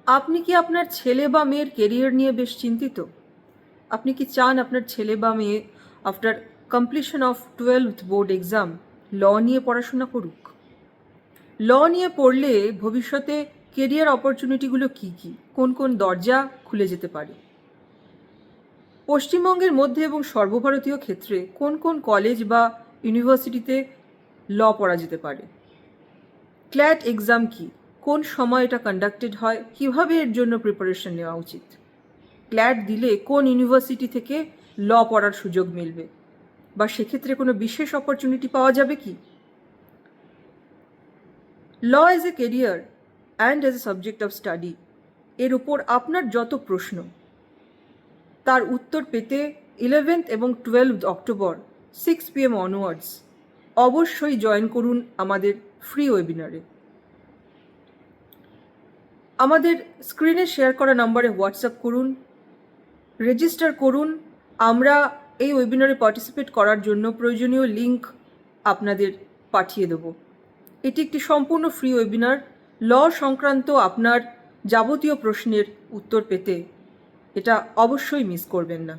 আপনি কি আপনার ছেলে বা মেয়ের কেরিয়ার নিয়ে বেশ চিন্তিত? আপনি কি চান আপনার ছেলে বা মেয়ে after completion of 12th board exam law নিয়ে পড়াশোনা করুক? ল নিয়ে পড়লে ভবিষ্যতে কেরিয়ার অপরচুনিটিগুলো কী কী, কোন কোন দরজা খুলে যেতে পারে? পশ্চিমবঙ্গের মধ্যে এবং সর্বভারতীয় ক্ষেত্রে কোন কোন কলেজ বা ইউনিভার্সিটিতে ল পড়া যেতে পারে? ক্ল্যাট এক্সাম কি, কোন সময় এটা কন্ডাক্টেড হয়, কিভাবে এর জন্য প্রিপারেশন নেওয়া উচিত? ক্ল্যাট দিলে কোন ইউনিভার্সিটি থেকে ল পড়ার সুযোগ মিলবে, বা সেক্ষেত্রে কোনো বিশেষ অপরচুনিটি পাওয়া যাবে কি? Law as a career and as a subject of study এর উপর আপনার যত প্রশ্ন, তার উত্তর পেতে 11th এবং 12th অক্টোবর 6 PM অনওয়ার্ডস অবশ্যই জয়েন করুন আমাদের ফ্রি ওয়েবিনারে। আমাদের স্ক্রিনে শেয়ার করা নম্বরে হোয়াটসঅ্যাপ করুন, রেজিস্টার করুন। আমরা এই ওয়েবিনারে পার্টিসিপেট করার জন্য প্রয়োজনীয় লিঙ্ক আপনাদের পাঠিয়ে দেব। এটি একটি সম্পূর্ণ ফ্রি ওয়েবিনার। ল সংক্রান্ত আপনার যাবতীয় প্রশ্নের উত্তর পেতে এটা অবশ্যই মিস করবেন না।